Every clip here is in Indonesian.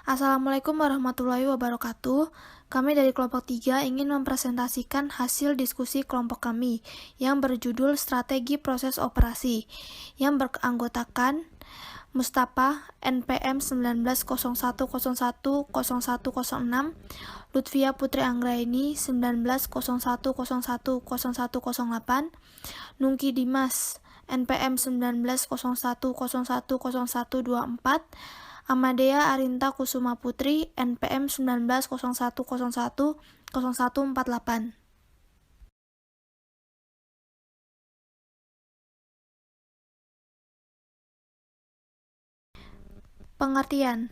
Assalamualaikum warahmatullahi wabarakatuh. Kami dari kelompok 3 ingin mempresentasikan hasil diskusi kelompok kami yang berjudul Strategi Proses Operasi yang beranggotakan Mustafa NPM 1901010106, Lutfia Putri Anggraini 1901010108, Nungki Dimas NPM 1901010124, Amadea Arinta Kusuma Putri NPM 1901010148. Pengertian: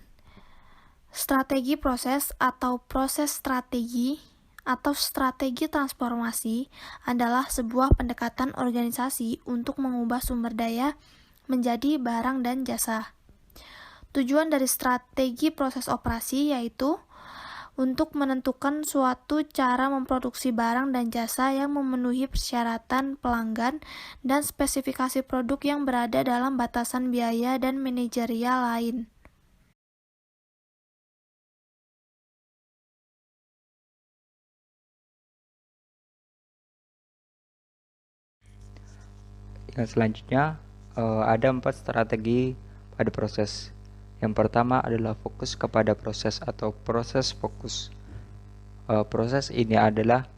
strategi proses atau proses strategi atau strategi transformasi adalah sebuah pendekatan organisasi untuk mengubah sumber daya menjadi barang dan jasa. Tujuan dari strategi proses operasi yaitu untuk menentukan suatu cara memproduksi barang dan jasa yang memenuhi persyaratan pelanggan dan spesifikasi produk yang berada dalam batasan biaya dan manajerial lain. Yang selanjutnya ada 4 strategi pada proses. Yang pertama adalah fokus kepada proses atau proses fokus. Proses ini adalah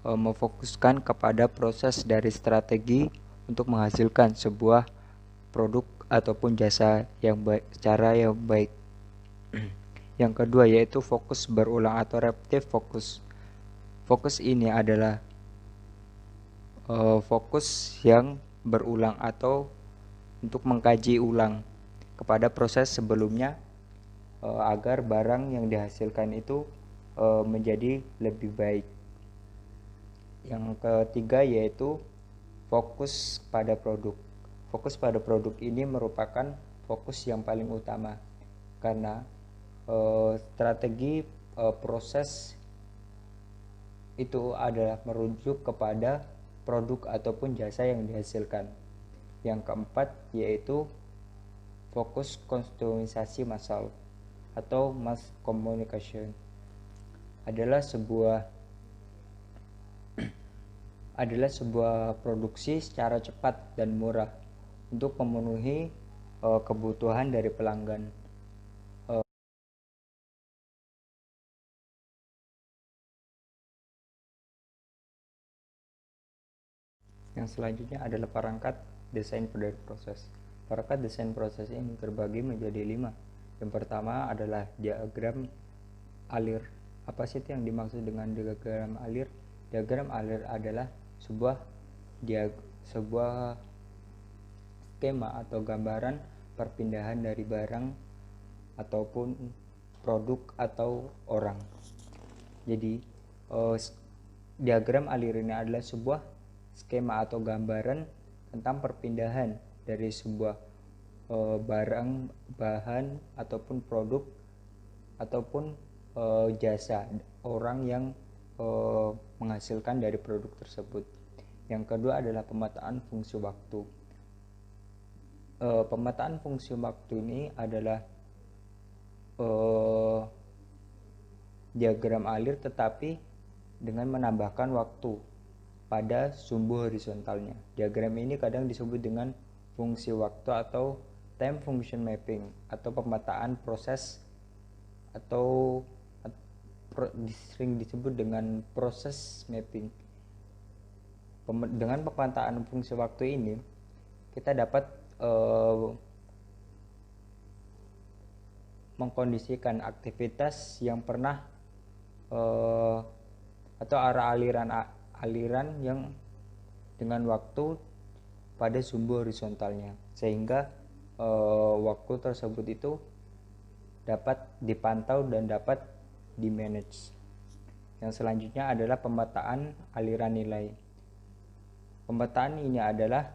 memfokuskan kepada proses dari strategi untuk menghasilkan sebuah produk ataupun jasa yang baik, cara yang baik. Yang kedua yaitu fokus berulang atau repeative fokus. Fokus ini adalah fokus yang berulang atau untuk mengkaji ulang kepada proses sebelumnya agar barang yang dihasilkan itu menjadi lebih baik. Yang ketiga yaitu fokus pada produk. Fokus pada produk ini merupakan fokus yang paling utama karena strategi proses itu adalah merujuk kepada produk ataupun jasa yang dihasilkan. Yang keempat yaitu fokus konsumisasi massal atau mass communication adalah sebuah produksi secara cepat dan murah untuk memenuhi kebutuhan dari pelanggan. Yang selanjutnya adalah perangkat desain dari proses. Perangkat desain proses ini terbagi menjadi 5. Yang pertama adalah diagram alir. Apa sih yang dimaksud dengan diagram alir? Diagram alir adalah sebuah skema atau gambaran perpindahan dari barang ataupun produk atau orang. Jadi diagram alir ini adalah sebuah skema atau gambaran tentang perpindahan dari sebuah barang, bahan ataupun produk ataupun jasa orang yang menghasilkan dari produk tersebut. Yang kedua adalah pemetaan fungsi waktu. Pemetaan fungsi waktu ini adalah diagram alir tetapi dengan menambahkan waktu pada sumbu horizontalnya. Diagram ini kadang disebut dengan fungsi waktu atau time function mapping atau pemetaan proses atau sering disebut dengan proses mapping. Dengan pemetaan fungsi waktu ini kita dapat mengkondisikan aktivitas yang pernah atau arah aliran yang dengan waktu pada sumbu horizontalnya sehingga waktu tersebut itu dapat dipantau dan dapat dimanage. Yang selanjutnya adalah pemetaan aliran nilai. Pemetaan ini adalah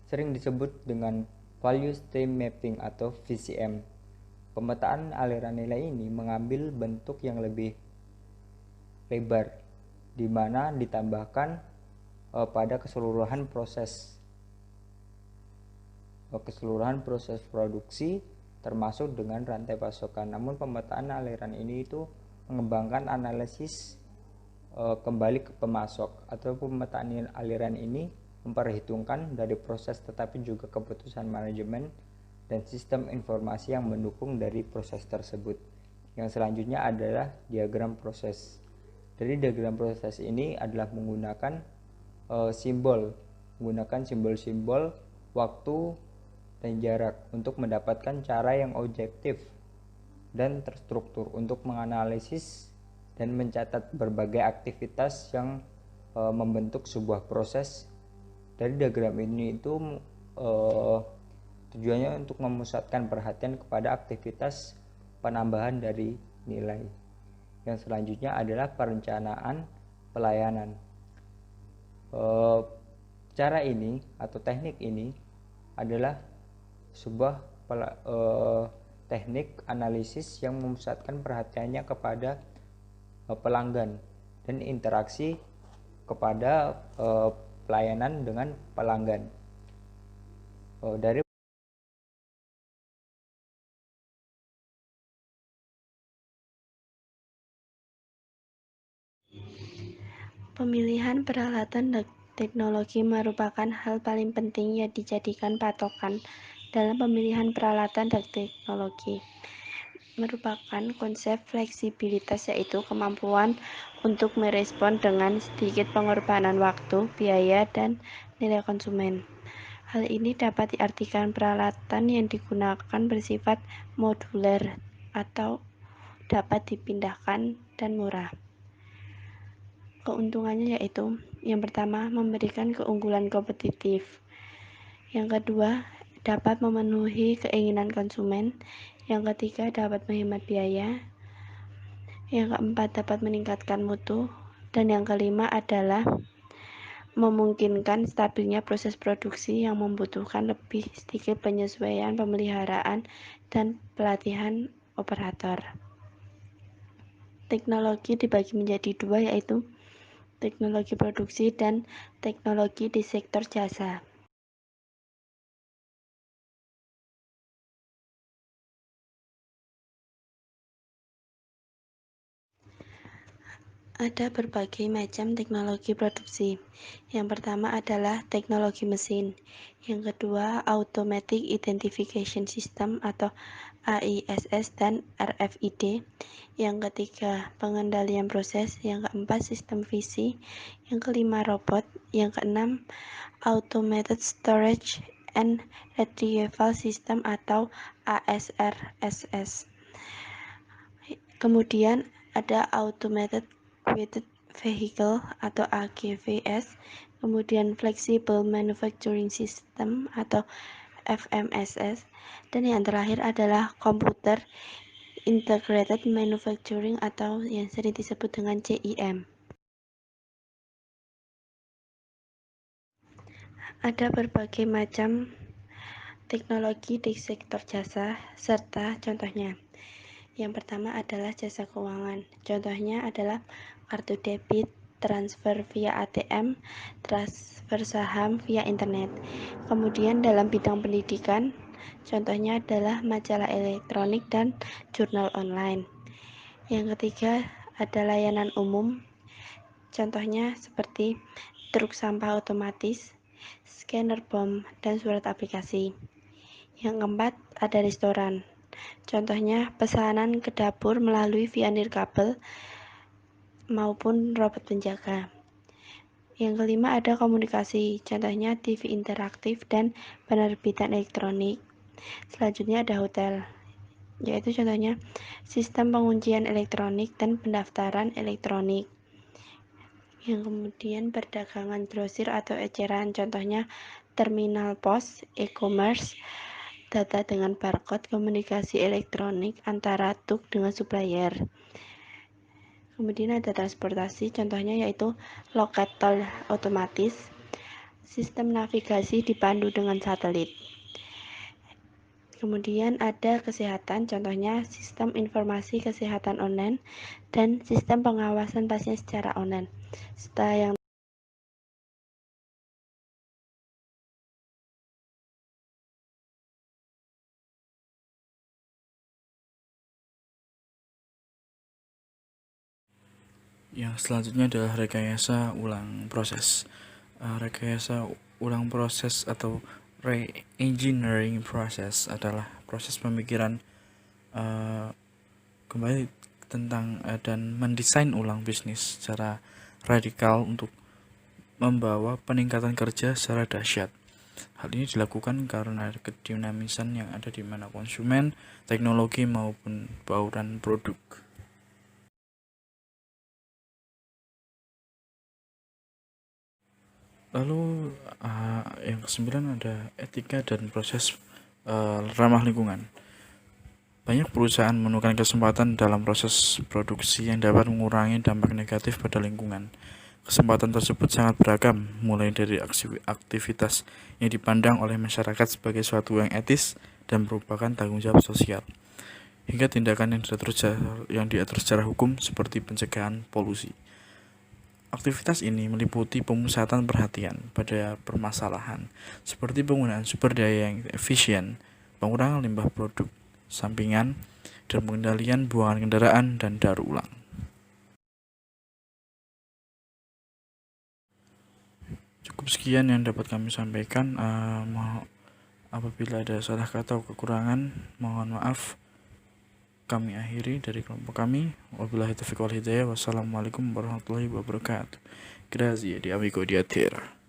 sering disebut dengan value stream mapping atau VCM. Pemetaan aliran nilai ini mengambil bentuk yang lebih lebar, di mana ditambahkan pada keseluruhan proses. keseluruhan proses produksi termasuk dengan rantai pasokan. Namun pemetaan aliran ini itu mengembangkan analisis kembali ke pemasok, atau pemetaan aliran ini memperhitungkan dari proses tetapi juga keputusan manajemen dan sistem informasi yang mendukung dari proses tersebut. Yang selanjutnya adalah diagram proses. Dari diagram proses ini adalah menggunakan simbol-simbol waktu dan jarak untuk mendapatkan cara yang objektif dan terstruktur untuk menganalisis dan mencatat berbagai aktivitas yang membentuk sebuah proses. Dari diagram ini itu tujuannya untuk memusatkan perhatian kepada aktivitas penambahan dari nilai. Yang selanjutnya adalah perencanaan pelayanan. Cara ini atau teknik ini adalah sebuah teknik analisis yang memusatkan perhatiannya kepada pelanggan dan interaksi kepada pelayanan dengan pelanggan. Dari pemilihan peralatan teknologi merupakan hal paling penting yang dijadikan patokan dalam pemilihan peralatan dan teknologi. Merupakan konsep fleksibilitas, yaitu kemampuan untuk merespon dengan sedikit pengorbanan waktu, biaya, dan nilai konsumen. Hal ini dapat diartikan peralatan yang digunakan bersifat modular atau dapat dipindahkan dan murah. Keuntungannya yaitu, yang pertama, memberikan keunggulan kompetitif. Yang kedua, dapat memenuhi keinginan konsumen. Yang ketiga, dapat menghemat biaya. Yang keempat, dapat meningkatkan mutu. Dan yang kelima adalah memungkinkan stabilnya proses produksi yang membutuhkan lebih sedikit penyesuaian pemeliharaan dan pelatihan operator. Teknologi dibagi menjadi dua, yaitu teknologi produksi dan teknologi di sektor jasa. Ada berbagai macam teknologi produksi. Yang pertama adalah teknologi mesin. Yang kedua, Automatic Identification System atau AISS dan RFID. Yang ketiga, pengendalian proses. Yang keempat, sistem visi. Yang kelima, robot. Yang keenam, Automated Storage and Retrieval System atau ASRSS. Kemudian ada Automated Guided Vehicle atau AGVS, kemudian Flexible Manufacturing System atau FMSS, dan yang terakhir adalah Computer Integrated Manufacturing atau yang sering disebut dengan CIM. Ada berbagai macam teknologi di sektor jasa serta contohnya. Yang pertama adalah jasa keuangan. Contohnya adalah kartu debit, transfer via ATM, transfer saham via internet. Kemudian dalam bidang pendidikan, contohnya adalah majalah elektronik dan jurnal online. Yang ketiga ada layanan umum. Contohnya seperti truk sampah otomatis, scanner bom, dan surat aplikasi. Yang keempat ada restoran. Contohnya pesanan ke dapur melalui via nirkabel maupun robot penjaga. Yang kelima ada komunikasi, contohnya TV interaktif dan penerbitan elektronik. Selanjutnya ada hotel, yaitu contohnya sistem penguncian elektronik dan pendaftaran elektronik. Yang kemudian perdagangan grosir atau eceran, contohnya terminal pos, e-commerce, data dengan barcode, komunikasi elektronik antara truk dengan supplier. Kemudian ada transportasi, contohnya yaitu loket tol otomatis, sistem navigasi dipandu dengan satelit. Kemudian ada kesehatan, contohnya sistem informasi kesehatan online dan sistem pengawasan pasien secara online. Setelah yang Yang selanjutnya adalah rekayasa ulang proses. Rekayasa ulang proses atau re-engineering process adalah proses pemikiran kembali tentang dan mendesain ulang bisnis secara radikal untuk membawa peningkatan kerja secara dahsyat. Hal ini dilakukan karena kedinamisan yang ada di mana konsumen, teknologi maupun bauran produk. Lalu yang kesembilan ada etika dan proses ramah lingkungan. Banyak perusahaan menemukan kesempatan dalam proses produksi yang dapat mengurangi dampak negatif pada lingkungan. Kesempatan tersebut sangat beragam, mulai dari aktivitas yang dipandang oleh masyarakat sebagai suatu yang etis dan merupakan tanggung jawab sosial, hingga tindakan yang diatur secara hukum seperti pencegahan polusi. Aktivitas ini meliputi pemusatan perhatian pada permasalahan, seperti penggunaan sumber daya yang efisien, pengurangan limbah produk sampingan, dan pengendalian buangan kendaraan dan daur ulang. Cukup sekian yang dapat kami sampaikan. Apabila ada salah kata atau kekurangan, mohon maaf. Kami akhiri dari kelompok kami. Wabillahi taufiq wal hidayah. Wassalamualaikum warahmatullahi wabarakatuh. Grazie di amico di Atera.